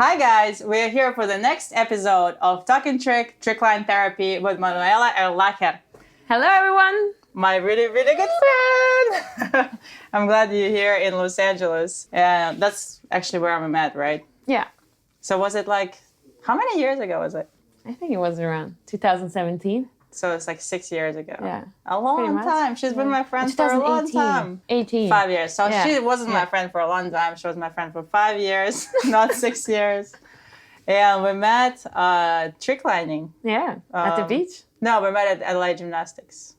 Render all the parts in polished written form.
Hi guys, we're here for the next episode of Talking Trickline Therapy with Manuela Erlacher. Hello everyone! My really, really good friend! I'm glad you're here in Los Angeles. Yeah, that's actually where we met, right? Yeah. So was it like, how many years ago was it? I think it was around 2017. So it's like 6 years ago. Yeah. A long time. She's been my friend for a long time. 18. 5 years. So she wasn't my friend for a long time. She was my friend for 5 years, not 6 years. And we met tricklining. Yeah. At the beach? No, we met at LA Gymnastics.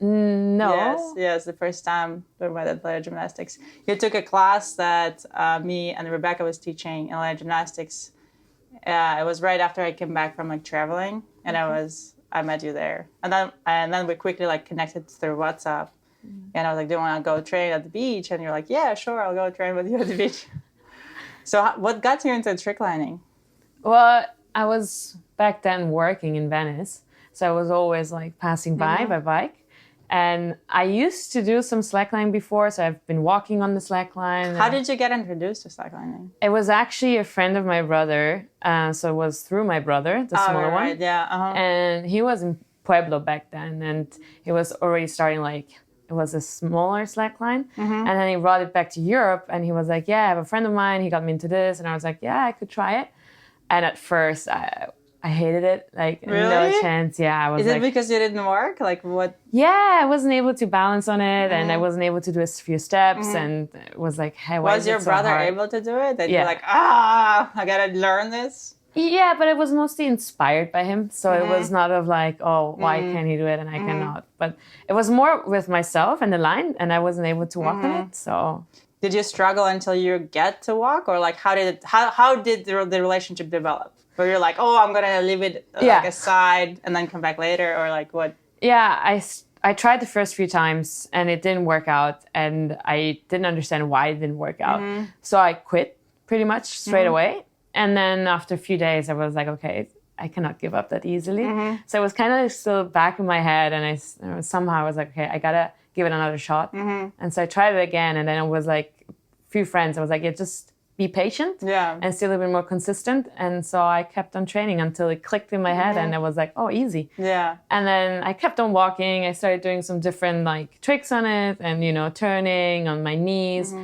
No. Yes, the first time we met at LA Gymnastics. You took a class that me and Rebecca was teaching in LA Gymnastics. It was right after I came back from like traveling, and I met you there, and then we quickly like connected through WhatsApp, and I was like, "Do you want to go train at the beach?" And you're like, "Yeah, sure, I'll go train with you at the beach." So, what got you into tricklining? Well, I was back then working in Venice, so I was always like passing by bike. And I used to do some slacklining before, so I've been walking on the slackline. How did you get introduced to slacklining? It was actually a friend of my brother, so it was through my brother, the smaller one. Yeah. And he was in Pueblo back then, and he was already starting like, it was a smaller slackline. And then he brought it back to Europe, and he was like, yeah, I have a friend of mine, he got me into this. And I was like, yeah, I could try it. And at first, I hated it. Like, really? No chance. Yeah, I was Is it because you didn't work? Like, what? Yeah, I wasn't able to balance on it, and I wasn't able to do a few steps, and it was like, hey, why was your brother able to do it? That you're like, I gotta learn this? Yeah, but it was mostly inspired by him. So it was not of like, oh, why can't he do it and I cannot? But it was more with myself and the line, and I wasn't able to walk on it. So did you struggle until you get to walk, or like how did the relationship develop? Where you're like, oh, I'm gonna leave it like aside and then come back later, or like what? Yeah, I tried the first few times and it didn't work out, and I didn't understand why it didn't work out. So I quit pretty much straight away. And then after a few days, I was like, okay, I cannot give up that easily. So it was kind of still back in my head, and somehow I was like, okay, I gotta give it another shot. And so I tried it again, and then it was like a few friends. I was like, yeah, just be patient and still a bit more consistent. And so I kept on training until it clicked in my head, and I was like, oh, easy. Yeah. And then I kept on walking. I started doing some different like tricks on it, and turning on my knees.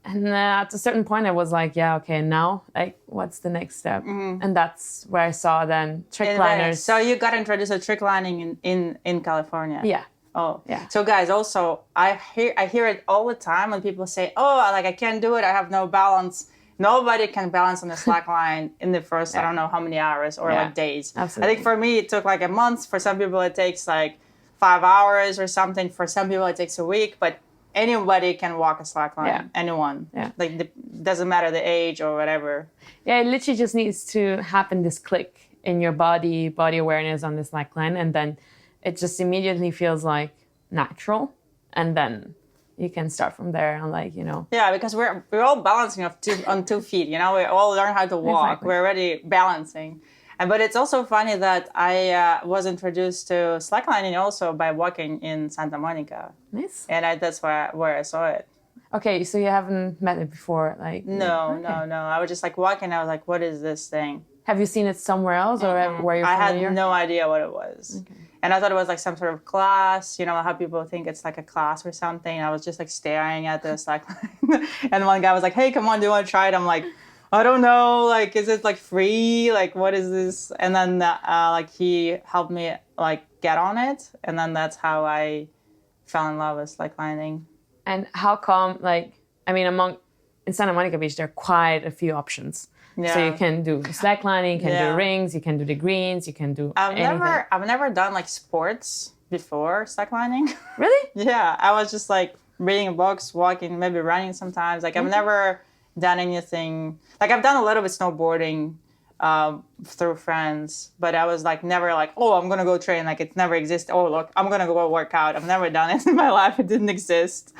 And then at a certain point, I was like, yeah, okay, now, like, what's the next step? And that's where I saw then trickliners. So you got introduced to tricklining in California? Yeah. Oh, yeah. So guys, also, I hear it all the time when people say, oh, like, I can't do it, I have no balance. Nobody can balance on the slack line in the first, I don't know how many hours or like days. Absolutely. I think for me, it took like a month. For some people, it takes like 5 hours or something. For some people, it takes a week, but anybody can walk a slack line. Yeah. Anyone. Yeah. Like, doesn't matter the age or whatever. Yeah, it literally just needs to happen, this click in your body awareness on the slack line, and then it just immediately feels like natural, and then you can start from there and like, Yeah, because we're all balancing on 2 feet, we all learn how to walk. Exactly. We're already balancing. But it's also funny that I was introduced to slacklining also by walking in Santa Monica. Nice. And that's where I saw it. Okay, so you haven't met it before? Like No. I was just like walking, I was like, what is this thing? Have you seen it somewhere else, or where you're familiar? I had no idea what it was. Okay. And I thought it was like some sort of class, how people think it's like a class or something. I was just like staring at this slackline. And one guy was like, hey, come on, do you want to try it? I'm like, I don't know, like, is it like free? Like, what is this? And then like he helped me like get on it. And then that's how I fell in love with slacklining. And how come, like, I mean, in Santa Monica Beach, there are quite a few options. Yeah. So you can do slacklining, you can do rings, you can do the greens, you can do anything. I've never done like sports before slacklining. Really? Yeah, I was just like reading books, walking, maybe running sometimes. Like I've never done anything. Like I've done a little bit snowboarding through friends, but I was like never like, oh, I'm gonna go train. Like it's never existed. Oh, look, I'm gonna go work out. I've never done it in my life. It didn't exist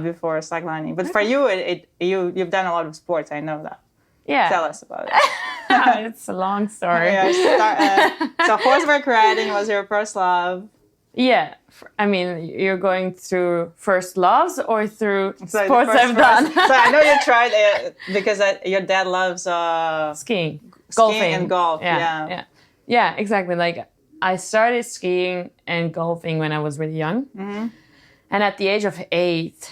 before slacklining. But for you, you've done a lot of sports. I know that. Yeah. Tell us about it. It's a long story. So horseback riding was your first love. Yeah. I mean, you're going through first loves or through So sports I've done. So I know you tried it because your dad loves Skiing, skiing and golf. Yeah, exactly. Like I started skiing and golfing when I was really young. Mm-hmm. And at the age of 8,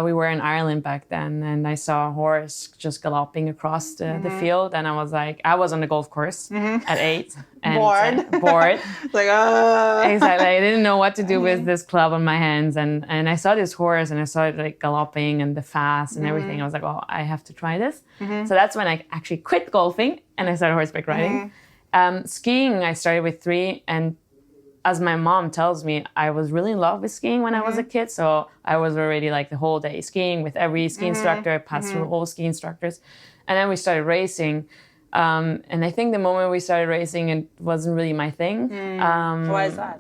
we were in Ireland back then, and I saw a horse just galloping across the field, and I was like, I was on the golf course at 8. And, bored. Like, Exactly. I didn't know what to do with this club on my hands, and I saw this horse, and I saw it like galloping and the fast and everything. I was like, oh, I have to try this. So that's when I actually quit golfing, and I started horseback riding. Skiing, I started with 3, and as my mom tells me, I was really in love with skiing when I was a kid. So I was already like the whole day skiing with every ski instructor. I passed through all ski instructors. And then we started racing. And I think the moment we started racing, it wasn't really my thing. Why is that?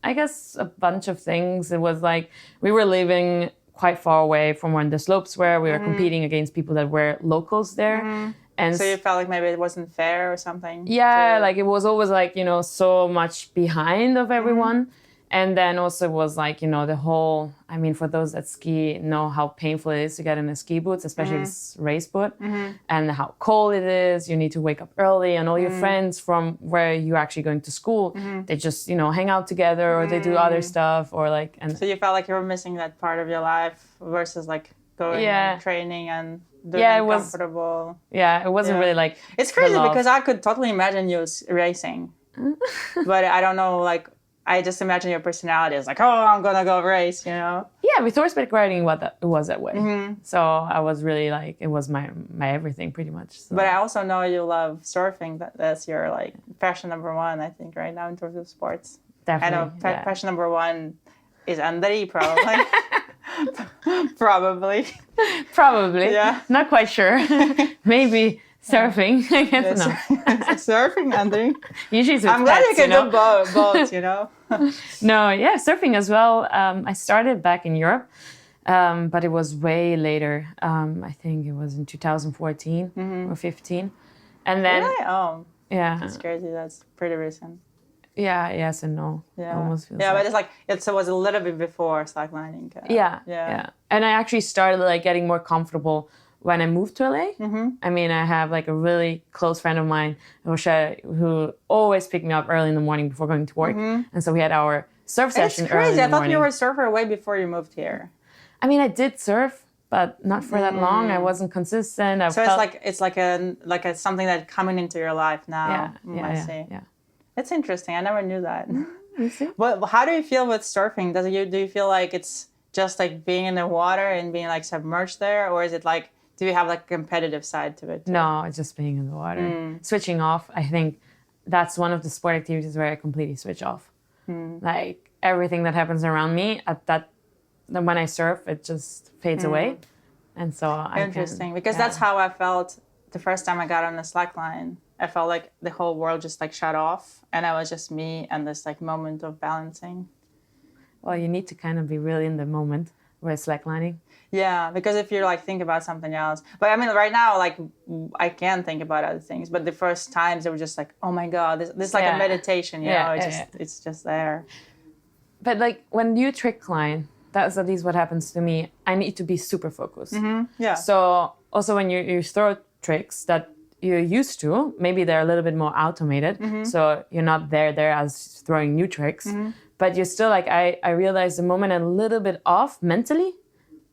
I guess a bunch of things. It was like we were living quite far away from where the slopes were. We were competing against people that were locals there. And so you felt like maybe it wasn't fair or something? Yeah, like it was always like, you know, so much behind of everyone. And then also it was like, you know, the whole, I mean, for those that ski know how painful it is to get in the ski boots, especially this race boot, and how cold it is. You need to wake up early, and all your friends from where you're actually going to school, they just, you know, hang out together or they do other stuff or like. And so you felt like you were missing that part of your life versus like going and training and doing it was comfortable. Yeah, it wasn't really like. It's crazy because I could totally imagine you racing, but I don't know, like, I just imagine your personality is like, oh, I'm gonna go race, you know? Yeah, with horseback riding, it was that way. So I was really like, it was my everything pretty much. So. But I also know you love surfing. That's your like passion number 1, I think, right now in terms of sports. Definitely. I know passion number 1 is Andri, probably. Probably. Yeah. Not quite sure. Maybe surfing. I guess no. Surfing, Andri. Usually it's with I'm glad pets, you can do both, you know? No, yeah, surfing as well. I started back in Europe, but it was way later. I think it was in 2014 or 15. And then... Really? Oh. Yeah. That's crazy. That's pretty recent. Yeah, yes and no. Yeah. Almost feels but it's like, it was a little bit before slacklining. Yeah. And I actually started like getting more comfortable when I moved to LA. I mean, I have like a really close friend of mine, who always picked me up early in the morning before going to work. And so we had our surf session early in the morning. I thought you were a surfer way before you moved here. I mean, I did surf, but not for that long. I wasn't consistent. It's like a something that's coming into your life now. Yeah. It's interesting. I never knew that. You see? Well, how do you feel with surfing? Do you feel like it's just like being in the water and being like submerged there, or is it like, do you have like a competitive side to it too? No, it's just being in the water. Switching off, I think that's one of the sport activities where I completely switch off. Like everything that happens around me when I surf, it just fades away. And so because that's how I felt the first time I got on the slackline. I felt like the whole world just like shut off, and I was just me and this like moment of balancing. Well, you need to kind of be really in the moment where slacklining. Yeah, because if you're like think about something else. But I mean, right now, like I can think about other things. But the first times, it was just like, oh my god, this is like a meditation. You know, it's just there. But like when you trickline, that's at least what happens to me. I need to be super focused. Yeah. So also when you throw tricks that you're used to, maybe they're a little bit more automated. So you're not there as throwing new tricks. But you're still like, I realize the moment I'm a little bit off mentally,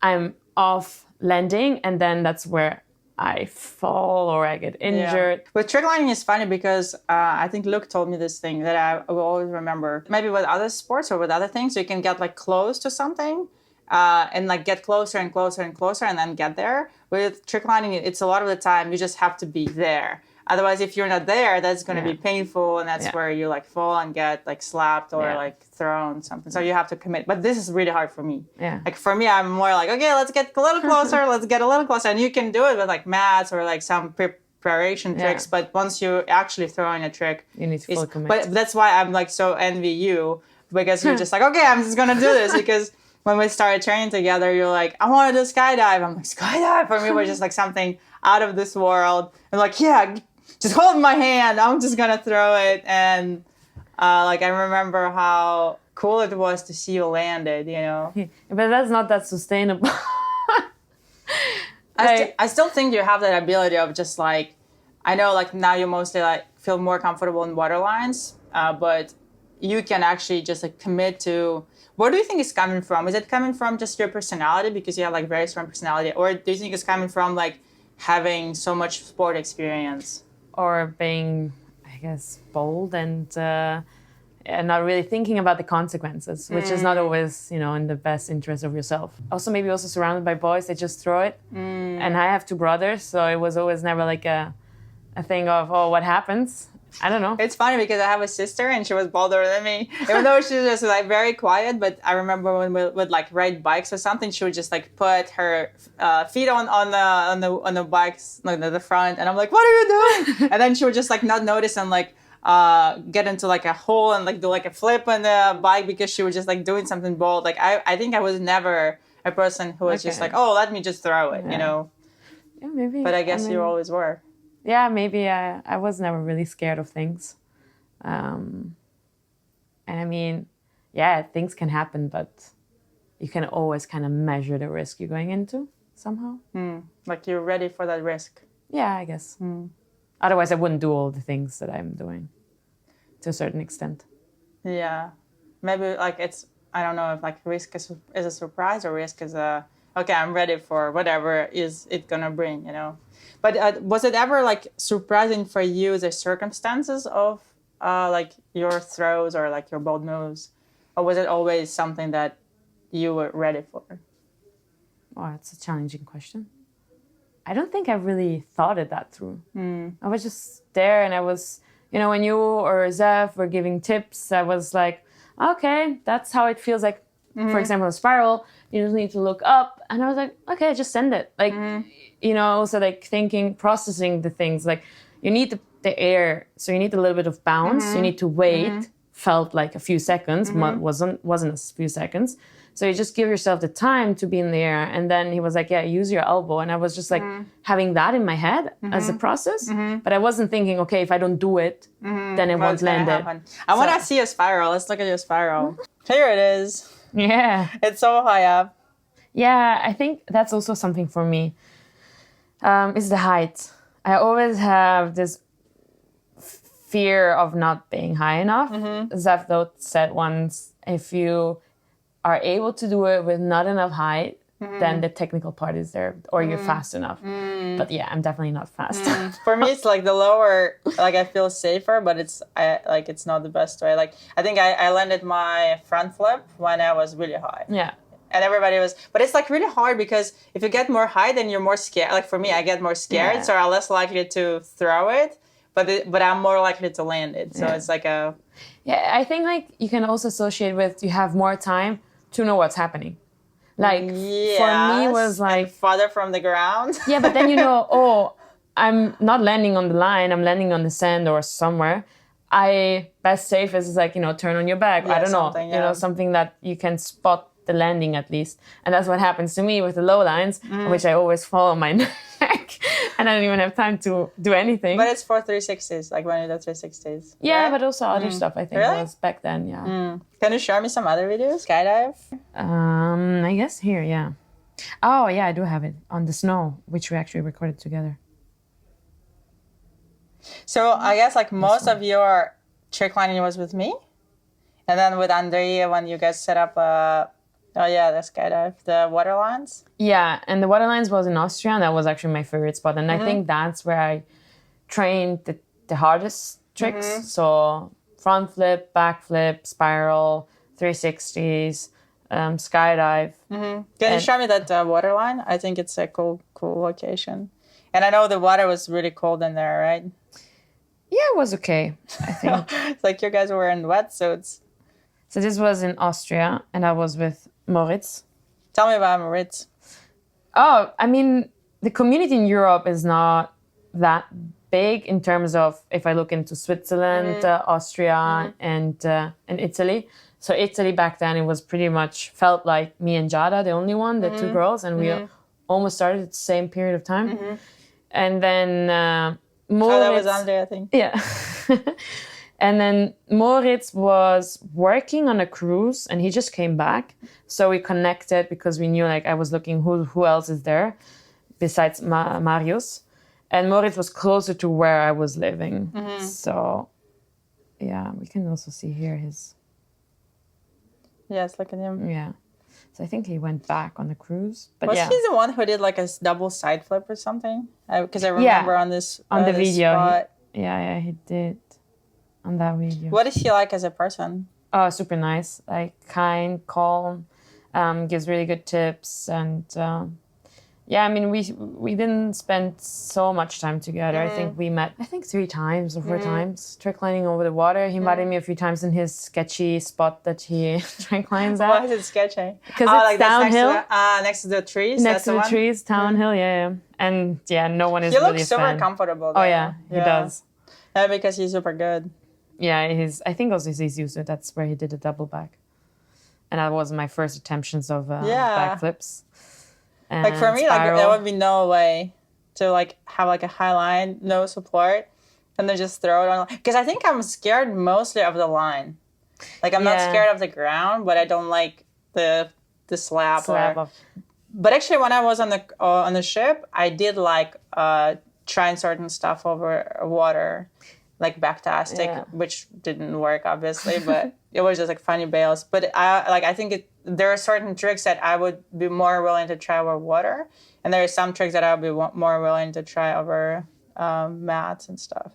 I'm off landing, and then that's where I fall or I get injured. Yeah. But tricklining is funny because I think Luke told me this thing that I will always remember. Maybe with other sports or with other things, you can get like close to something and like get closer and closer and closer and then get there. With tricklining, it's a lot of the time you just have to be there. Otherwise, if you're not there, that's going to be painful, and that's where you like fall and get like slapped or like thrown something. So you have to commit. But this is really hard for me. Yeah. Like for me, I'm more like, okay, let's get a little closer. Let's get a little closer. And you can do it with like mats or like some preparation tricks. But once you actually throw in a trick, you need to fully commit. But that's why I'm like so envy you, because you're just like, okay, I'm just going to do this. Because when we started training together, you're like, I want to do skydive. I'm like, skydive for me was just like something out of this world. And like, yeah, just hold my hand. I'm just going to throw it. And like, I remember how cool it was to see you landed, But that's not that sustainable. I still think you have that ability of just like, I know like now you mostly like feel more comfortable in water lines, but you can actually just like commit to, where do you think it's coming from? Is it coming from just your personality because you have like very strong personality, or do you think it's coming from like having so much sport experience? Or being, I guess, bold and not really thinking about the consequences, which is not always, in the best interest of yourself. Also, maybe also surrounded by boys, they just throw it. And I have 2 brothers, so it was always never like a thing of, oh, what happens? I don't know. It's funny because I have a sister and she was bolder than me, even though she was just like very quiet. But I remember when we would like ride bikes or something, she would just like put her feet on the bikes, like the front, and I'm like, what are you doing? And then she would just like not notice and like get into like a hole and like do like a flip on the bike because she was just like doing something bold. Like I think I was never a person who was just like, oh, let me just throw it, Yeah, maybe. But I guess you always were. Yeah, maybe I was never really scared of things. And I mean, yeah, things can happen, but you can always kind of measure the risk you're going into somehow. Like you're ready for that risk. Yeah, I guess. Otherwise, I wouldn't do all the things that I'm doing to a certain extent. Yeah. Maybe like I don't know if like risk is a surprise or risk is okay, I'm ready for whatever is it gonna bring, But was it ever like surprising for you the circumstances of like your throws or like your bold moves, or was it always something that you were ready for? Oh, it's a challenging question. I don't think I really thought it that through. I was just there, and I was, when you or Zev were giving tips, I was like, okay, that's how it feels like. For example, a spiral, you just need to look up, and I was like, okay, just send it. Like, also like thinking, processing the things. Like, you need the air, so you need a little bit of bounce. You need to wait. Felt like a few seconds, wasn't a few seconds. So you just give yourself the time to be in the air. And then he was like, yeah, use your elbow. And I was just like having that in my head as a process. But I wasn't thinking, okay, if I don't do it, then it won't land it. I want to see a spiral. Let's look at your spiral. Here it is. Yeah. It's so high up. Yeah, I think that's also something for me. Is the height. I always have this fear of not being high enough. Zev though said once, if you are able to do it with not enough height, then the technical part is there, or you're fast enough. But yeah, I'm definitely not fast. For me, it's like the lower, like I feel safer, but it's not the best way. Like I think I landed my front flip when I was really high. Yeah. And everybody was, but it's like really hard because if you get more high, then you're more scared. Like for me, I get more scared, so I'm less likely to throw it, but I'm more likely to land it. So it's like a... Yeah, I think like you can also associate with, you have more time to know what's happening. Like for me was like... And farther from the ground. Yeah, but then oh, I'm not landing on the line, I'm landing on the sand or somewhere. Best safe is like, turn on your back. I don't know, something that you can spot the landing at least. And that's what happens to me with the low lines, which I always fall on my neck and I don't even have time to do anything. But it's for 360s, like when you do 360s. Yeah, right? but also other stuff I think was back then, yeah. Can you show me some other videos? Skydive? I guess here, yeah. Oh yeah, I do have it on the snow, which we actually recorded together. So I guess like most of your tricklining was with me. And then with Andrea, when you guys set up the skydive, the water lines. Yeah, and the water lines was in Austria, and that was actually my favorite spot. And I think that's where I trained the hardest tricks. So front flip, back flip, spiral, 360s, skydive. Can you show me that water line? I think it's a cool location. And I know the water was really cold in there, right? Yeah, it was okay, I think. It's like you guys were in wetsuits. So this was in Austria, and I was with Moritz. Tell me about Moritz. Oh, I mean, the community in Europe is not that big in terms of, if I look into Switzerland, Austria, and Italy. So Italy back then, it was pretty much felt like me and Jada, the only one, the two girls, and we almost started at the same period of time. And then Moritz... Oh, that was Andre, I think. Yeah. And then Moritz was working on a cruise and he just came back. So we connected because we knew like I was looking who else is there besides Marius. And Moritz was closer to where I was living. So yeah, we can also see here his... Yes, look at him. Yeah. So I think he went back on the cruise. But was yeah. he the one who did like a double side flip or something? Because I remember on this on the video. Spot. He did on that video. What is he like as a person? Oh, super nice. Like kind, calm, gives really good tips. And yeah, I mean, we didn't spend so much time together. I think we met, 3 times or 4 times, tricklining over the water. He invited me a few times in his sketchy spot that he tricklines at. Why is it sketchy? Because it's like downhill. Next to the trees? Next to the trees, downhill, yeah. And yeah, no one is he really a looks super fan. comfortable though. Oh yeah, he does. Yeah, because he's super good. Yeah, I think also he's used to it. That's where he did a double back. And that was my first attemptions of backflips. Like for me, like there would be no way to like have like a high line, no support, and then just throw it on. Because I think I'm scared mostly of the line. Like I'm not scared of the ground, but I don't like the slab. But actually, when I was on the ship, I did like trying certain stuff over water, like backtastic, which didn't work obviously, but it was just like funny bails. But I think there are certain tricks that I would be more willing to try over water, and there are some tricks that I would be more willing to try over mats and stuff.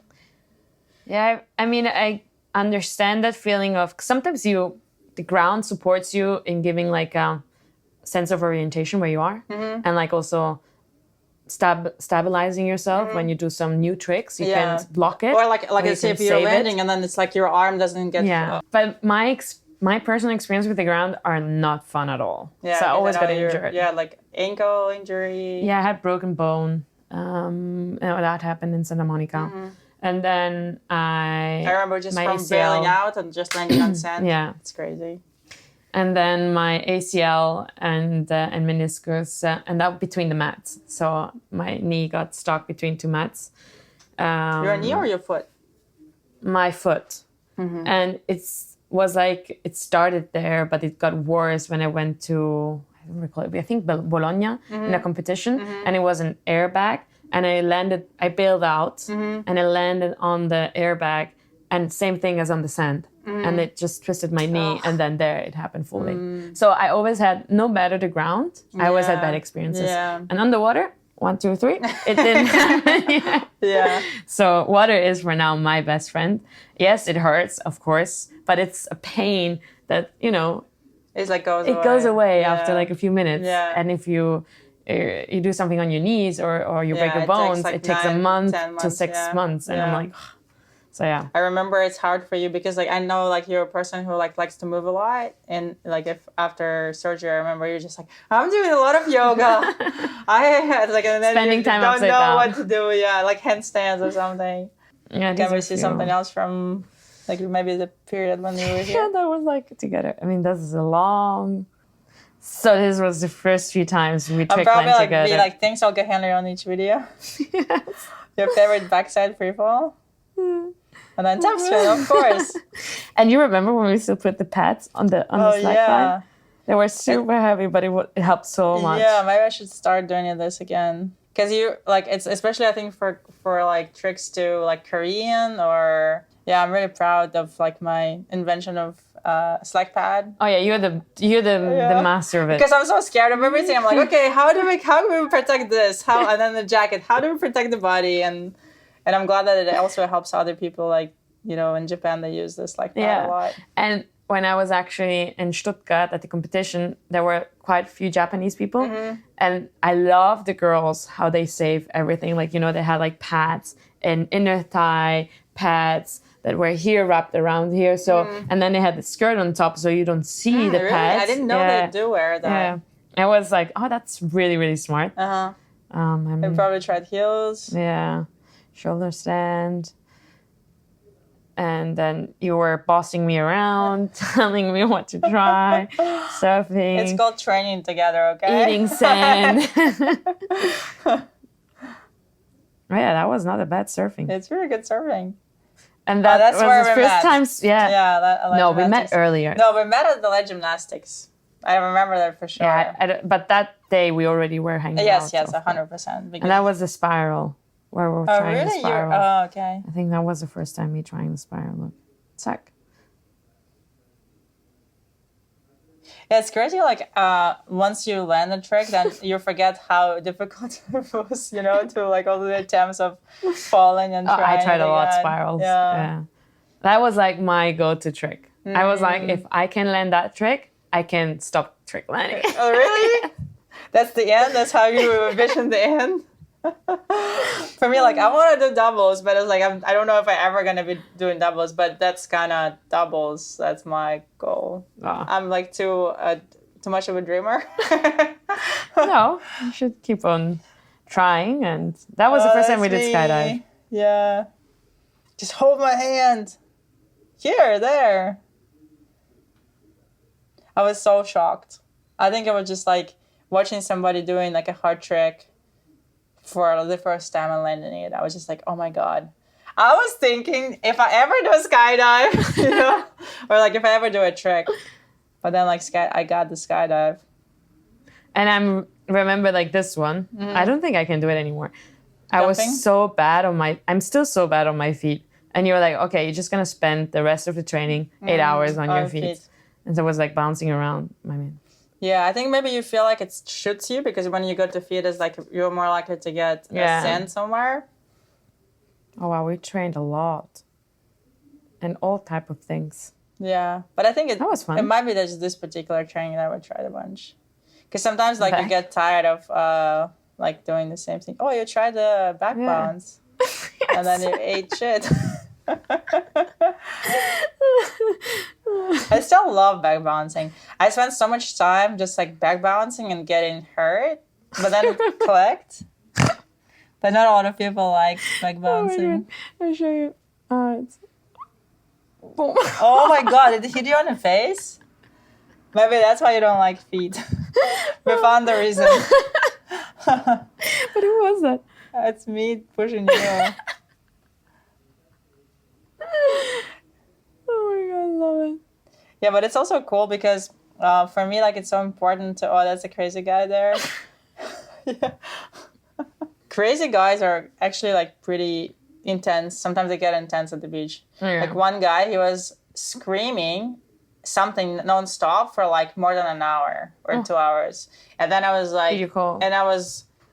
Yeah, I mean, I understand that feeling of sometimes the ground supports you in giving like a sense of orientation where you are, and like also stabilizing yourself when you do some new tricks. You can block it, or like let's say if you're landing and then it's like your arm doesn't get. But my personal experience with the ground are not fun at all. Yeah, so I always got injured. Yeah, like ankle injury. Yeah, I had broken bone. That happened in Santa Monica. And then I remember just from ACL, bailing out and just landing on sand. Yeah. It's crazy. And then my ACL and meniscus and that between the mats. So my knee got stuck between 2 mats. Your knee or your foot? My foot. And was like, it started there, but it got worse when I went to, I don't recall it, I think Bologna in a competition, and it was an airbag. And I bailed out, and I landed on the airbag, and same thing as on the sand. And it just twisted my knee, and then there it happened fully. So I always had, no matter the ground, I always had bad experiences. Yeah. And underwater, 1, 2, 3, it didn't happen. So water is for now my best friend. Yes, it hurts, of course, but it's a pain that, it's like goes away after like a few minutes. Yeah. And if you do something on your knees or you break your bones, it takes a month to 6 months. And I'm like, so yeah. I remember it's hard for you because like I know like you're a person who like likes to move a lot, and like if after surgery, I remember you're just like, I'm doing a lot of yoga. I had like, and then spending time upside down. Don't know what to do. Like handstands or something. Yeah, can we see something else from like maybe the period when you were here? Yeah, that was like together. I mean, this is a long. So this was the first few times we tricklined together. Be like, thanks, I'll get Henry on each video. Yes. Your favorite backside freefall? And then top spin, of course. And you remember when we still put the pads on the slack line? They were super heavy, but it helped so much. Yeah, maybe I should start doing this again. Because you like it's especially I think for like tricks to like Korean or I'm really proud of like my invention of slack pad. Oh yeah, you're the master of it. Because I'm so scared of everything. I'm like, okay, how do we protect this? And then the jacket, how do we protect the body? And I'm glad that it also helps other people. Like in Japan they use this slack pad a lot. And when I was actually in Stuttgart at the competition, there were quite a few Japanese people, and I love the girls how they save everything. Like they had like pads and inner thigh pads that were here wrapped around here. So and then they had the skirt on top, so you don't see the pads. I didn't know they do wear that. Yeah, I was like, oh, that's really really smart. I probably tried heels. Yeah, shoulder stand. And then you were bossing me around, telling me what to try, surfing. It's called training together, okay? Eating sand. Oh yeah, that was not a bad surfing. It's really good surfing. And that that's was where the we first met. time. Yeah. Yeah. No, we met earlier. No, we met at the lead gymnastics. I remember that for sure. Yeah, but that day we already were hanging out. Yes, so 100%. And that was the spiral where we were oh, trying really? the spiral. Oh, okay. I think that was the first time me trying the spiral. Look, suck. Yeah, it's crazy. Like once you land a trick, then you forget how difficult it was. You know, to like all the attempts of falling and trying. I tried a lot of again. spirals. Yeah. That was like my go-to trick. I was like, if I can land that trick, I can stop trick landing. Oh, really? That's the end? That's how you envision the end? For me, like, I want to do doubles, but it's like, I don't know if I'm ever going to be doing doubles, but that's kind of doubles. That's my goal. I'm like too much of a dreamer. No, you should keep on trying. And that was the first time we did skydive. Yeah. Just hold my hand. Here, there. I was so shocked. I think it was just like watching somebody doing like a hard trick for the first time and landing it. I was just like, oh my God. I was thinking if I ever do a skydive, you know, or like if I ever do a trick. But then like I got the skydive. And I remember like this one. I don't think I can do it anymore. Jumping? I was so bad I'm still so bad on my feet. And you were like, okay, you're just going to spend the rest of the training 8 hours on your feet. And so I was like bouncing around. I mean, yeah, I think maybe you feel like it shoots you because when you go to feet, it's like you're more likely to get a sand somewhere. Oh, wow, we trained a lot. And all type of things. Yeah, but I think that was fun. It might be just this particular training that I would try a bunch. Because sometimes like you get tired of like doing the same thing. Oh, you tried the back bounce. Yes. And then you ate shit. I still love back bouncing. I spent so much time just like back bouncing and getting hurt, but then collect. But not a lot of people like back bouncing. I'll show you. It's... Boom. Oh my God, did it hit you on the face? Maybe that's why you don't like feet. We found the reason. But who was that? It's me pushing you. Oh my God, I love it. Yeah, but it's also cool because for me, like, it's so important to... Oh, that's a crazy guy there. Yeah. Crazy guys are actually, like, pretty intense. Sometimes they get intense at the beach. Yeah. Like, one guy, he was screaming something nonstop for, like, more than an hour or 2 hours. And then I was like... Did you call? And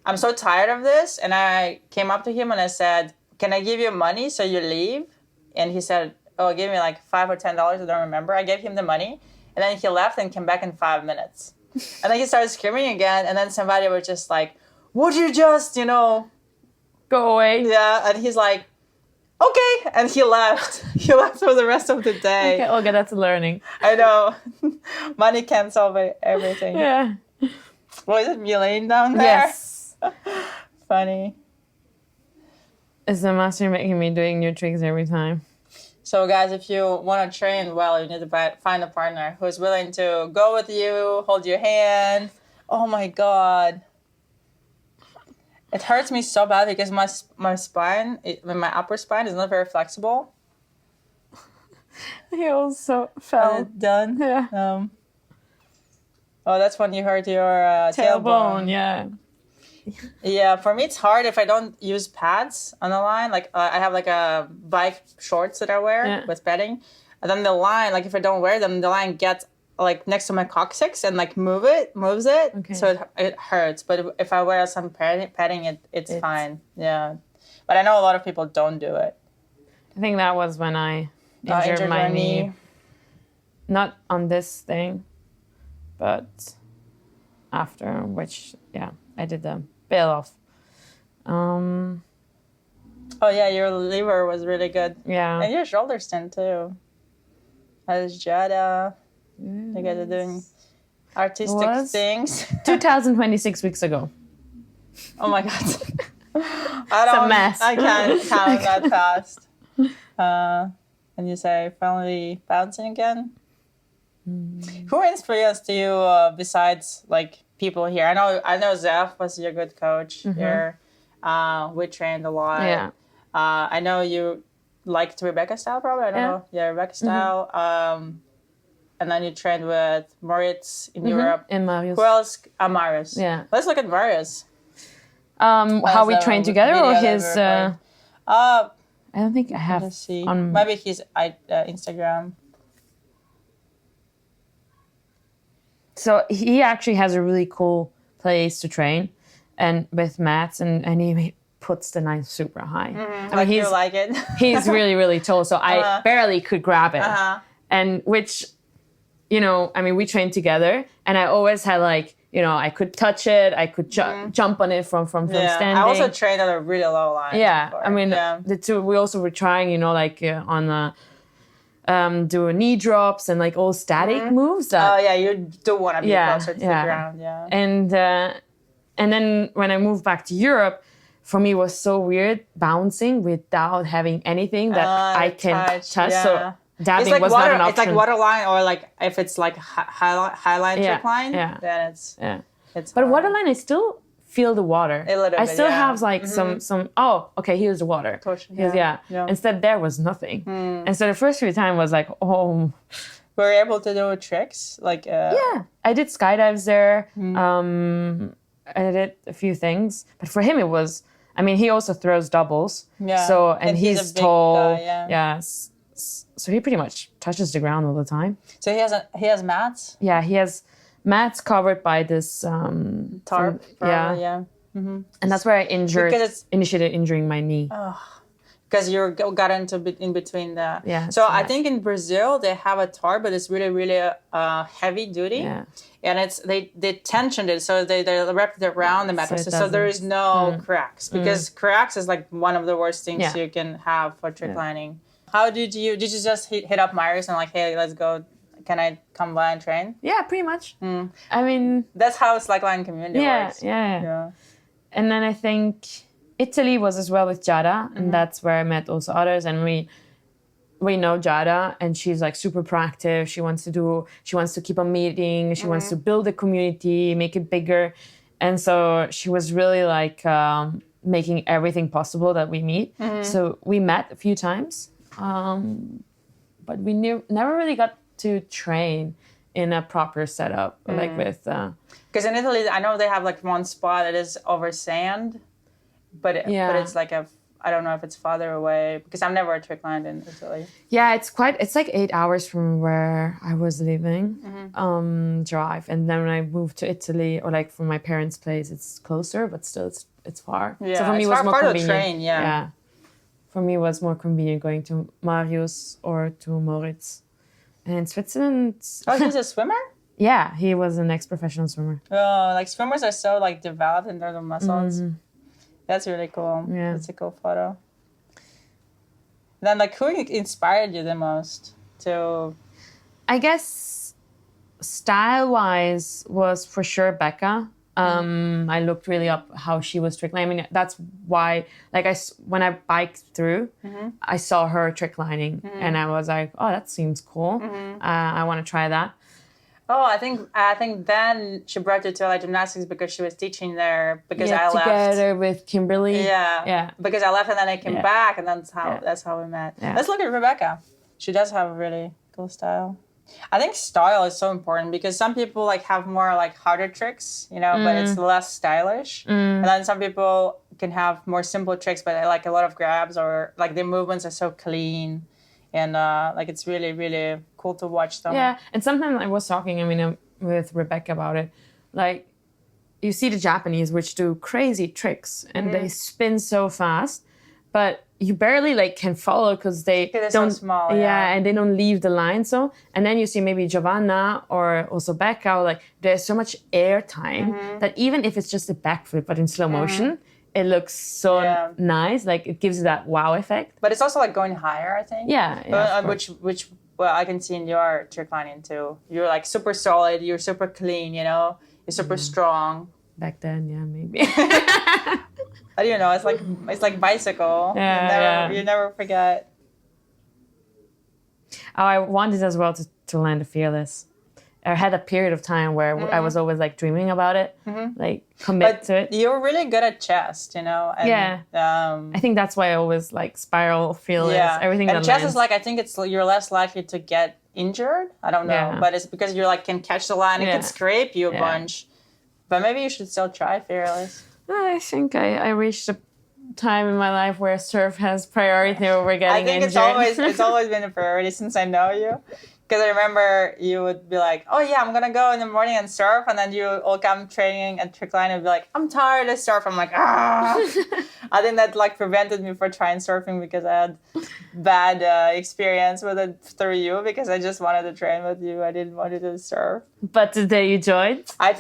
I'm so tired of this. And I came up to him and I said, can I give you money so you leave? And he said, oh, give me like $5 or $10. I don't remember. I gave him the money. And then he left and came back in 5 minutes. And then he started screaming again. And then somebody was just like, would you just, go away? Yeah. And he's like, okay. And he left. He left for the rest of the day. Okay, Olga, that's learning. I know. Money can't solve everything. Yeah. Was it me laying down there? Yes. Is Funny. the master making me doing new tricks every time? So guys, if you want to train well, you need to find a partner who's willing to go with you, hold your hand. Oh my God. It hurts me so bad because my spine, my upper spine is not very flexible. He also fell. Done? Yeah. Oh, that's when you hurt your tailbone. Yeah. Yeah, for me it's hard if I don't use pads on the line. Like I have like a bike shorts that I wear with padding, and then the line, like if I don't wear them, the line gets like next to my coccyx and like moves it. Okay. So it hurts. But if I wear some padding, it's fine. Yeah, but I know a lot of people don't do it. I think that was when I injured my knee. Not on this thing, but after, which I did the bail off. Oh yeah, your liver was really good. Yeah. And your shoulder stand too. As Jada. Yes. You guys are doing artistic things. 2026 weeks ago. Oh my God. It's a mess. I can't count that fast. And you say finally bouncing again? Who influenced you besides like people here? I know Zeph was your good coach here. We trained a lot. Yeah. I know you liked Rebecca style probably. I don't know. Yeah, Rebecca style. And then you trained with Moritz in Europe. And Marius. Who else? Marius. Yeah. Let's look at Marius. How we trained together or his... I don't think I have... Let's see. Maybe his Instagram. So he actually has a really cool place to train and with mats and he puts the line super high. I mean, you like it. He's really, really tall. So I barely could grab it. And which, you know, I mean, we trained together and I always had like, you know, I could touch it. I could jump on it from standing. I also trained at a really low line. Yeah. Before. I mean, the two, we also were trying, you know, like on do knee drops and like all static moves. That, you do want to be closer to the ground. Yeah. And then when I moved back to Europe, for me it was so weird bouncing without having anything that I can touch. Yeah. So dabbing was not an option. It's like waterline, or like if it's like highline trickline, then it's but hard. Waterline, I still feel the water. A little bit, I still have like some. Oh, okay, here's the water. Yeah. Instead, there was nothing, and so the first few times was like, oh. Were you able to do tricks like? Yeah, I did skydives there. I did a few things, but for him it was. I mean, he also throws doubles. Yeah. So and he's tall. Yeah. So he pretty much touches the ground all the time. So he has mats? Yeah, he has mats covered by this tarp. And that's where I initiated injuring my knee. Because you got into in between the... Yeah. So I think in Brazil they have a tarp, but it's really, really heavy duty. Yeah. And they tensioned it, so they wrapped it around the mattress, so there is no cracks. Because cracks is like one of the worst things you can have for tricklining. How did you just hit up Marius and like, hey, let's go, can I come by and train? Yeah, pretty much. I mean... That's how slackline community works. Yeah. And then I think Italy was as well with Giada, and that's where I met also others, and we know Giada, and she's like super proactive. She wants to keep on meeting. She wants to build a community, make it bigger. And so she was really like making everything possible that we meet. So we met a few times. But we never really got to train in a proper setup, like with... Because in Italy, I know they have like one spot that is over sand, but it's like I don't know if it's farther away, because I've never tricklined in Italy. Yeah, it's like 8 hours from where I was living, drive. And then when I moved to Italy, or like from my parents' place, it's closer, but still it's far. Yeah, so for me, it was more convenient. Train, yeah. For me, it was more convenient going to Marius or to Moritz. And in Switzerland... Oh, he's a swimmer? Yeah, he was an ex-professional swimmer. Oh, like swimmers are so like developed in terms of muscles. That's really cool. Yeah. That's a cool photo. Then like who inspired you the most to... I guess style-wise was for sure Becca. I looked really up how she was tricklining. I mean, that's why, like, when I biked through, I saw her tricklining, and I was like, oh, that seems cool. I want to try that. Oh, I think then she brought you to LA Gymnastics because she was teaching there. Because I left together with Kimberly. Yeah. Because I left and then I came back, and that's how we met. Yeah. Let's look at Rebecca. She does have a really cool style. I think style is so important because some people like have more like harder tricks, you know, but it's less stylish. And then some people can have more simple tricks, but like a lot of grabs, or like their movements are so clean, and like it's really, really cool to watch them. Yeah, and sometimes I was talking, with Rebecca about it, like you see the Japanese which do crazy tricks and they spin so fast, but you barely like can follow because they're so small. And they don't leave the line. So, and then you see maybe Giovanna or also Becca, like there's so much air time that even if it's just a backflip but in slow motion, it looks so nice. Like it gives you that wow effect. But it's also like going higher, I think. Which I can see in your tricklining too. You're like super solid. You're super clean. You know, you're super strong. Back then, maybe. I don't know. It's like bicycle. You never forget. Oh, I wanted as well to land a fearless, I had a period of time where I was always like dreaming about it, like commit to it. You're really good at chess, you know. And, I think that's why I always like spiral feel is everything. And that chess lands. is like, I think you're less likely to get injured. I don't know, but it's because you're like can catch the line and can scrape you a bunch. But maybe you should still try, Fearless. I think I reached a time in my life where surf has priority over getting injured. I think it's always been a priority since I know you. Because I remember you would be like, oh yeah, I'm going to go in the morning and surf. And then you all come training at Trickline and be like, I'm tired of surf. I'm like, ah. I think that like prevented me from trying surfing because I had bad experience with it through you because I just wanted to train with you. I didn't want you to surf. But today you joined? Yes.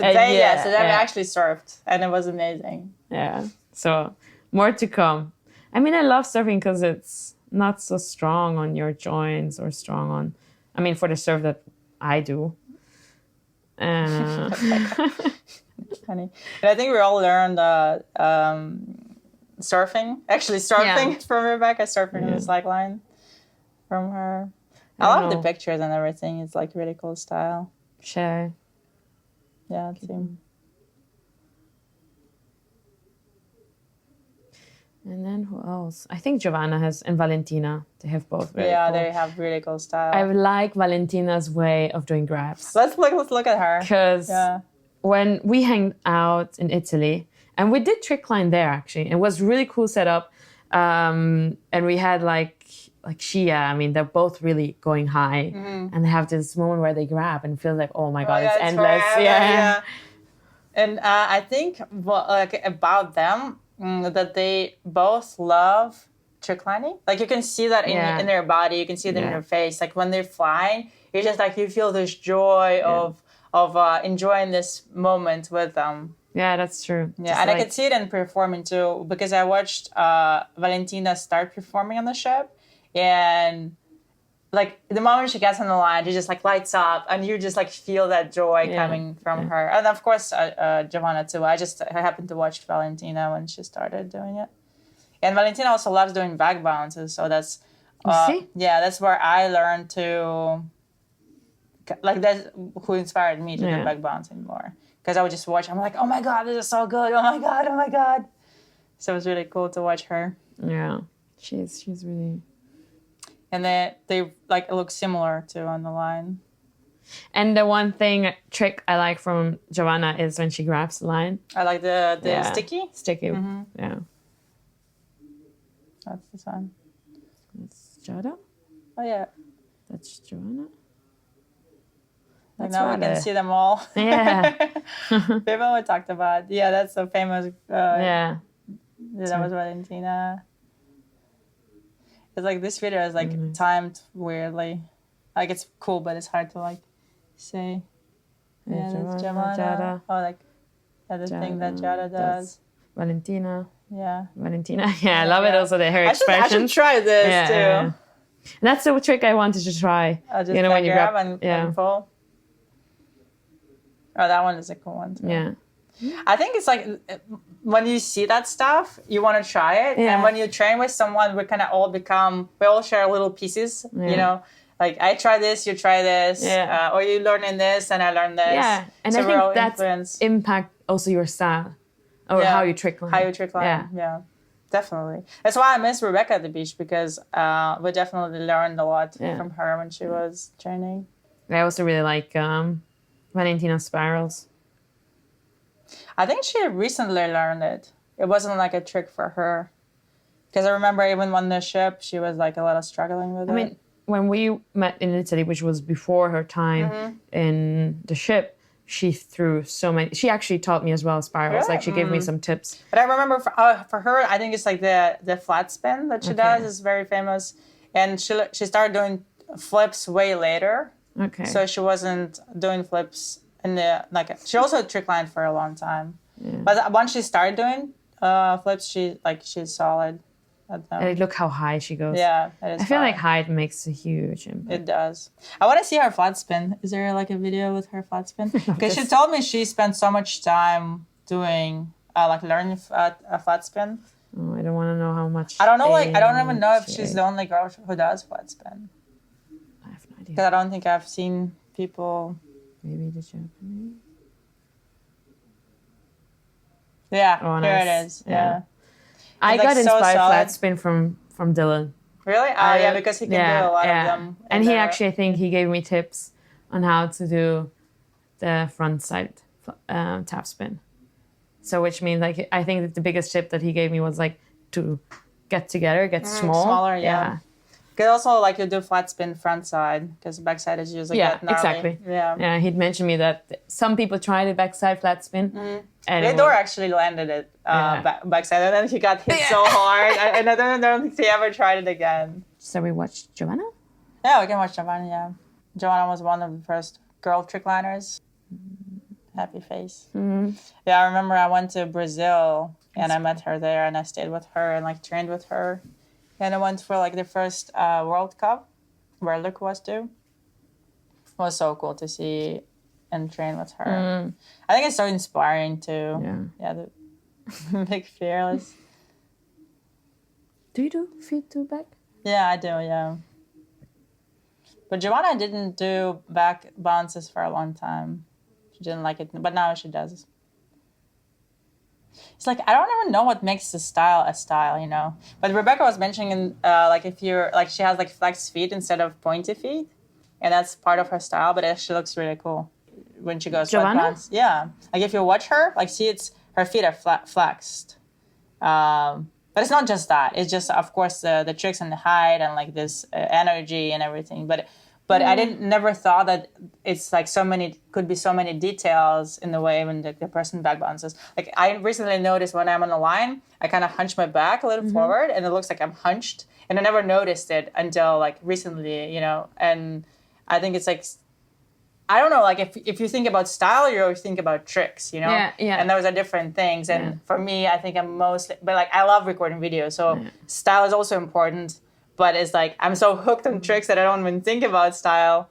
Today I actually surfed and it was amazing. Yeah. So more to come. I mean, I love surfing because it's not so strong on your joints or strong on... I mean, for the surf that I do. Funny. And I think we all learned surfing. Actually, surfing from Rebecca, surfing in the slack line from her. I love the pictures and everything. It's like really cool style. Sure. Yeah, it seems. And then who else? I think Giovanna and Valentina. They have both really cool. They have really cool style. I like Valentina's way of doing grabs. Let's look at her. Because when we hanged out in Italy, and we did Trickline there actually, it was really cool setup. And we had like Shia. I mean, they're both really going high, and they have this moment where they grab and feel like, oh my god, it's endless. Yeah. And I think about them. That they both love tricklining. Like you can see that in their body, you can see it in their face. Like when they're flying, it's just like you feel this joy of enjoying this moment with them. Yeah, that's true. Yeah, and I could see it in performing too because I watched Valentina start performing on the ship, and like the moment she gets on the line, she just like lights up, and you just like feel that joy coming from her. And of course, Giovanna too. I happened to watch Valentina when she started doing it, and Valentina also loves doing back bounces. So that's that's where I learned to like that's who inspired me to do back bouncing more because I would just watch. I'm like, oh my god, this is so good. Oh my god. So it was really cool to watch her. Yeah, she's really. And they like look similar too on the line. And the one trick I like from Giovanna is when she grabs the line. I like the sticky. Sticky, yeah. That's the one. That's Giada. Oh yeah. That's Giovanna. Like now we can see them all. Yeah. People we talked about. Yeah, that's so famous. That was Valentina. It's like this video is like timed weirdly. Like it's cool, but it's hard to like say. Yeah, that's Giovanna. Oh, like the thing that Giada does. Valentina. Yeah. Valentina. Yeah, I love it also, her expression. I should try this too. And that's the trick I wanted to try. Just when you grab and pull. Oh, that one is a cool one too. Yeah. I think it's like when you see that stuff, you want to try it. Yeah. And when you train with someone, we all share little pieces, you know? Like, I try this, you try this. Yeah. Or you learn in this, and I learn this. Yeah, and I think that's impact also your style. Or how you trickline. Yeah, definitely. That's why I miss Rebecca at the beach, because we definitely learned a lot from her when she was training. I also really like Valentina's spirals. I think she recently learned it. It wasn't like a trick for her. Because I remember even on the ship, she was like a little struggling with it. I mean, when we met in Italy, which was before her time in the ship, she threw so many. She actually taught me as well spirals. Like, she gave me some tips. But I remember for her, I think it's like the flat spin that she does is very famous. And she started doing flips way later. Okay. So she wasn't doing flips in the, like, she also tricklined for a long time. Yeah. But once she started doing flips, she's solid at them. And look how high she goes. Yeah, I feel like height makes a huge impact. It does. I want to see her flat spin. Is there like a video with her flat spin? Because she told me she spent so much time doing, learning a flat spin. Oh, I don't want to know how much. I don't know, I don't even know if she's the only girl who does flat spin. I have no idea. Because I don't think I've seen people maybe the Japanese. Yeah, Oh, here nice. it is. Yeah. I It's, like, got so inspired solid. flat spin from Dylan. Really? Oh, yeah, because he can do a lot of them. And he actually, I think he gave me tips on how to do the front side tap spin. So which means like I think that the biggest tip that he gave me was like to get together, get smaller, yeah. Because also like you do flat spin front side because backside is usually get gnarly. Exactly. Yeah. He'd mentioned me that some people try the backside flat spin. And Fedor actually landed it backside, and then he got hit so hard, and I don't think he ever tried it again. So we watched Giovanna? Yeah, we can watch Giovanna, yeah. Giovanna was one of the first girl trickliners. Happy face. Yeah, I remember I went to Brazil, and I met her there, and I stayed with her and like trained with her. And I went for like the first World Cup, where Luke was too. It was so cool to see and train with her. I think it's so inspiring too. Yeah, the big fearless. Do you do feet to back? Yeah, I do, yeah. But Giovanna didn't do back bounces for a long time. She didn't like it, but now she does. It's like, I don't even know what makes a style, you know? But Rebecca was mentioning, like, if you're, like, she has, like, flexed feet instead of pointy feet. And that's part of her style, but it actually looks really cool when she goes sweatpants. Yeah. Like, if you watch her, like, see, her feet are flexed. But it's not just that. It's just, of course, the tricks and the height and, like, this energy and everything. But I never thought that it's like could be so many details in the way when the person back bounces. Like I recently noticed when I'm on the line, I kind of hunch my back a little forward and it looks like I'm hunched. And I never noticed it until like recently, you know. And I think it's like, I don't know, like if you think about style, you always think about tricks, you know? Yeah. And those are different things. And for me, I think I'm mostly, but like I love recording videos. So style is also important. But it's like I'm so hooked on tricks that I don't even think about style.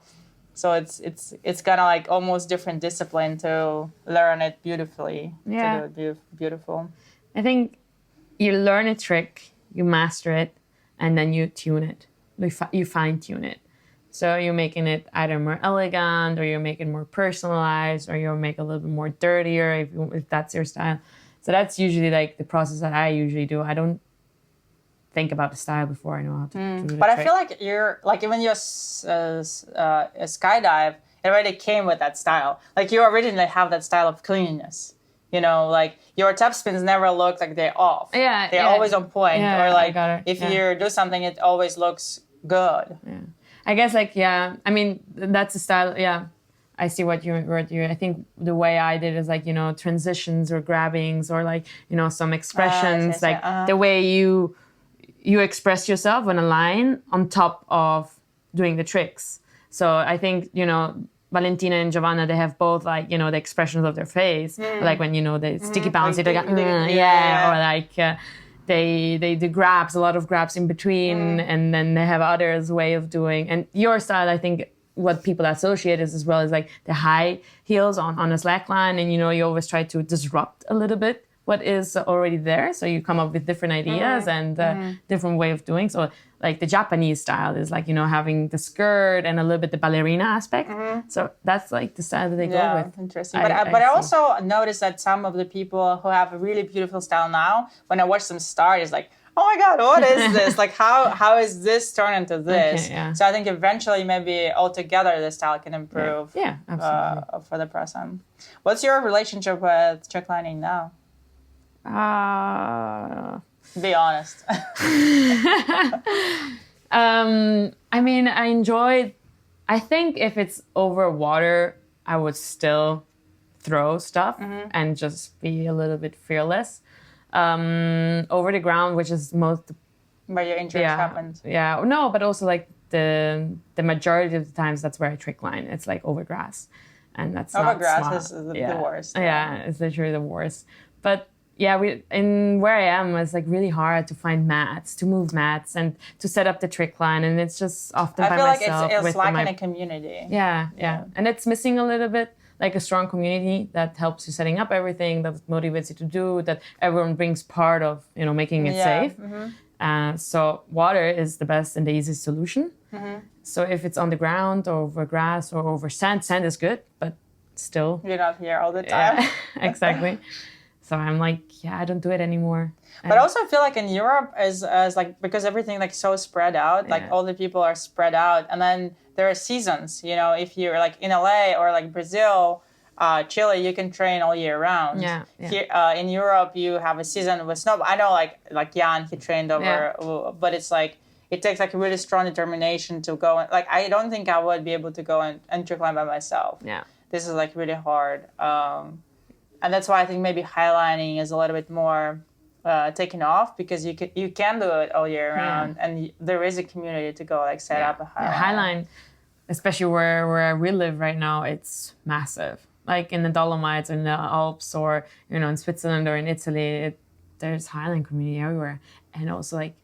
So it's kind of like almost different discipline to learn it beautifully. Yeah. To do it beautiful. I think you learn a trick, you master it, and then you tune it. You fine tune it. So you're making it either more elegant, or you're making it more personalized, or you'll make it a little bit more dirtier if that's your style. So that's usually like the process that I usually do. I don't think about the style before I know how to do the But trick. I feel like you're like even your skydive, it already came with that style. Like you originally have that style of cleanliness. You know, like your tap spins never look like they're off. Yeah, they're always on point. Yeah, or like if you do something, it always looks good. Yeah, I guess like I mean that's a style. Yeah, I see what you. I think the way I did is like transitions or grabbings or like some expressions the way you express yourself on a line on top of doing the tricks. So I think, Valentina and Giovanna, they have both like, the expressions of their face. Like when, the sticky bounce, like, they go, or like they do grabs, a lot of grabs in between. And then they have others way of doing. And your style, I think what people associate is as well as like the high heels on a slack line. And, you always try to disrupt a little bit what is already there, so you come up with different ideas and different way of doing. So like the Japanese style is like having the skirt and a little bit the ballerina aspect. So that's like the style that they go with. Interesting. But I also noticed that some of the people who have a really beautiful style now, when I watch them start, it's like, oh my God, what is this? Like how is this turned into this? Okay, So I think eventually maybe altogether the style can improve. Yeah, absolutely. For the person. What's your relationship with tricklining now? Be honest. I mean, I think if it's over water, I would still throw stuff and just be a little bit fearless. Over the ground, which is most where your injuries happened. Yeah, no, but also like the majority of the times that's where I trick line. It's like over grass, and that's over not grass smart. is the worst. Yeah, it's literally the worst. But yeah, where I am, it's like really hard to find mats, to move mats, and to set up the trick line, and it's just often by myself. I feel like it's lacking a community. Yeah, and it's missing a little bit, like a strong community that helps you setting up everything, that motivates you to do, that everyone brings part of, making it safe. So water is the best and the easiest solution. So if it's on the ground or over grass or over sand is good, but still. You're not here all the time. Yeah, exactly. So I'm like, yeah, I don't do it anymore. But also I feel like in Europe is like, because everything like so spread out, like all the people are spread out, and then there are seasons, you know, if you're like in LA or like Brazil, Chile, you can train all year round. Yeah. Here in Europe, you have a season with snow. I know like Jan, he trained over, but it's like, it takes like a really strong determination to go. Like, I don't think I would be able to go and trickline by myself. Yeah. This is like really hard. And that's why I think maybe highlining is a little bit more taken off, because you can do it all year round, and there is a community to go like set up a highline. Yeah, highline, especially where we live right now, it's massive. Like in the Dolomites, in the Alps, or you know, in Switzerland or in Italy, there's highline community everywhere, and also like,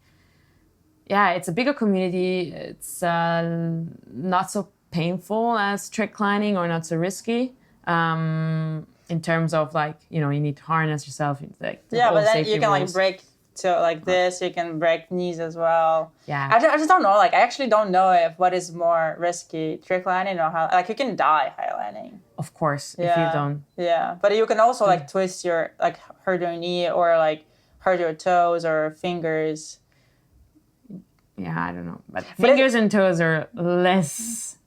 yeah, it's a bigger community. It's not so painful as tricklining, or not so risky. In terms of like, you know, you need to harness yourself. Like, but then you can like break to like this. You can break knees as well. Yeah. I just don't know. Like, I actually don't know if what is more risky, tricklining or like you can die highlining. Of course, if you don't. Yeah, but you can also like twist your, like hurt your knee or like hurt your toes or fingers. Yeah, I don't know. But fingers and toes are less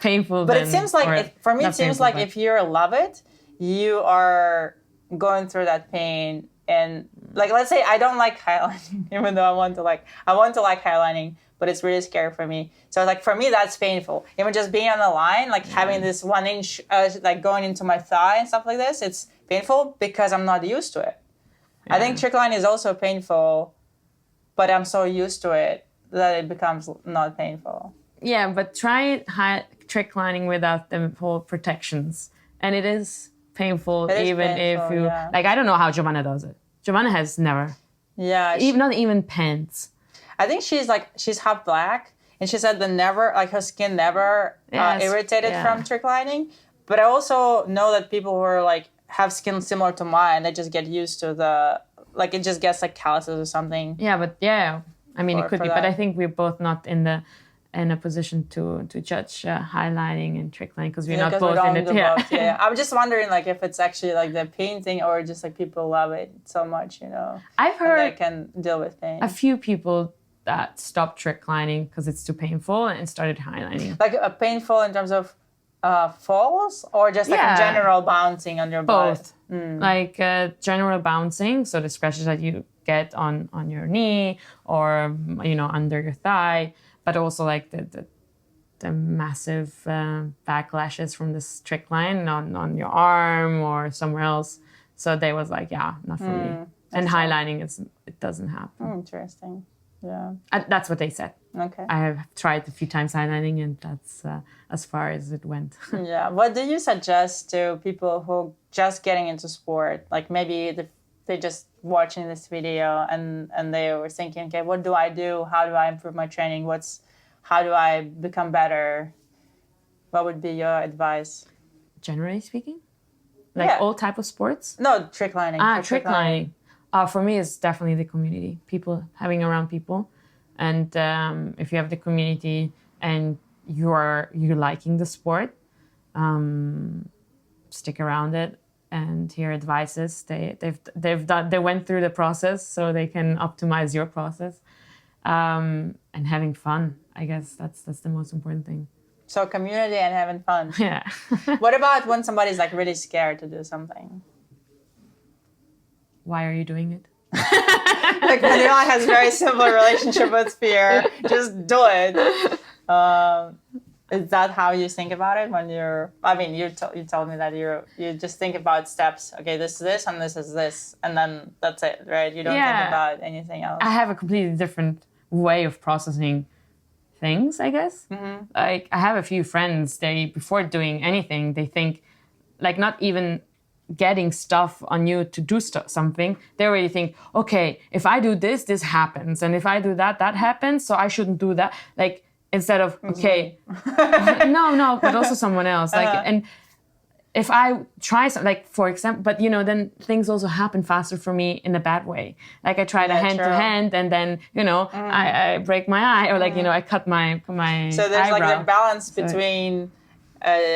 painful. But it seems like, for me, it seems like if you love it, you are going through that pain. And like, let's say I don't like highlining, even though I want to like highlining, but it's really scary for me. So like, for me, that's painful. Even just being on the line, like having this 1 inch, like going into my thigh and stuff like this, it's painful because I'm not used to it. Yeah. I think trickline is also painful, but I'm so used to it that it becomes not painful. Yeah, but try tricklining without the whole protections. And it is painful, if you like. I don't know how Giovanna does it. Giovanna has never. Yeah. Not even pants. I think she's half black, and she said her skin never irritated from tricklining. But I also know that people who are like have skin similar to mine, they just get used to it just gets like calluses or something. Yeah, but I mean, it could be, but I think we're both not in a position to judge highlining and tricklining, because we're not both in it. Yeah. I'm just wondering like if it's actually like the pain thing, or just like people love it so much, you know. I've heard they can deal with pain. A few people that stopped tricklining because it's too painful and started highlining. Like painful in terms of falls, or just like a general bouncing on your both. Butt? Like general bouncing, so the scratches that you get on your knee or you know, under your thigh, but also like the massive backlashes from this trickline on your arm or somewhere else. So they was like, not for me. And highlining it doesn't happen. Interesting. Yeah. That's what they said. Okay. I have tried a few times highlining, and that's as far as it went. Yeah. What do you suggest to people who just getting into sport? Like maybe they just watching this video and they were thinking, okay, what do I do? How do I improve my training? How do I become better? What would be your advice? Generally speaking? Like all type of sports? No, tricklining. Tricklining. For me, it's definitely the community. People, having around people. And if you have the community and you're liking the sport, stick around it and hear advices. They went through the process, so they can optimize your process. And having fun, I guess that's the most important thing. So community and having fun. Yeah. What about when somebody's like really scared to do something? Why are you doing it? Like Manuela has a very similar relationship with fear. Just do it. Is that how you think about it when you're? I mean, you told me that you just think about steps. Okay, this is this and this is this, and then that's it, right? You don't think about anything else. I have a completely different way of processing things, I guess. Mm-hmm. Like I have a few friends. They before doing anything, they think, like not even getting stuff on you to do something, they already think, okay, if I do this, this happens, and if I do that, that happens, so I shouldn't do that. Like instead of okay, no, but also someone else. Like and if I try something, like for example, but you know, then things also happen faster for me in a bad way. Like I try to hand to hand, and then you know I break my eye, or like you know I cut my So there's eyebrow. like the balance between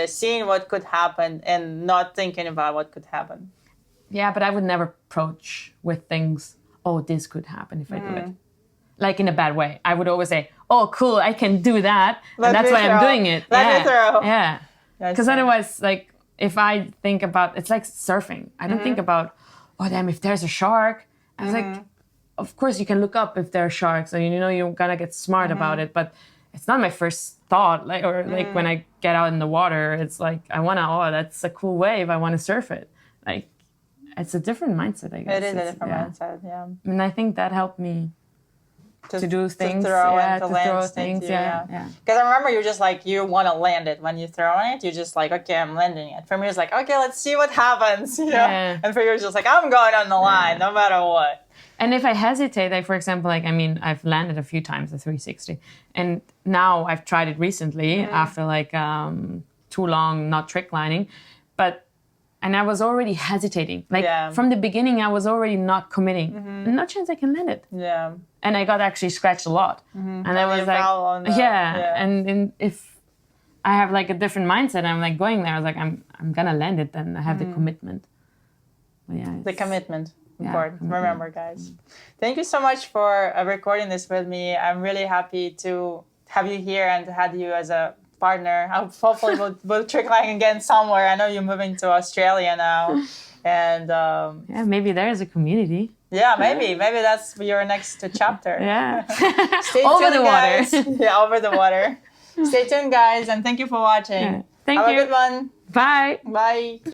seeing what could happen and not thinking about what could happen. Yeah, but I would never approach with things, oh, this could happen if I do it. Like in a bad way. I would always say, oh, cool, I can do that. And that's why I'm doing it. Let me throw. Yeah. Because otherwise, like, if I think about, it's like surfing. I don't think about, oh, damn, if there's a shark. I was like, of course you can look up if there are sharks and you know you're gonna get smart about it, but it's not my first thought. Like, or like when I get out in the water, it's like, I wanna, oh, that's a cool wave, I wanna surf it. Like, it's a different mindset, I guess. It is a different mindset, yeah. And I think that helped me to do things, to throw yeah, and to throw land things, yeah. Because I remember you just like, you want to land it. When you throw it, you're just like, okay, I'm landing it. For me, it's like, okay, let's see what happens, you know? Yeah. And for you, it's just like, I'm going on the line, no matter what. And if I hesitate, like, for example, like, I mean, I've landed a few times the 360. And now I've tried it recently after like too long not tricklining. And I was already hesitating. Like from the beginning, I was already not committing. No chance I can land it. Yeah. And I got actually scratched a lot. And I was like, And if I have like a different mindset, I'm like going there, I was like, I'm gonna land it, then I have the commitment. But yeah, the commitment. Important. Commitment. Remember, guys. Thank you so much for recording this with me. I'm really happy to have you here and to have you as a partner. Hopefully we'll trickline again somewhere. I know you're moving to Australia now, and maybe there is a community. Yeah, maybe that's your next chapter. Yeah, Stay over tuned, the guys. water. Yeah, over the water. Stay tuned, guys, and thank you for watching. Thank you. Have a good one. Bye. Bye.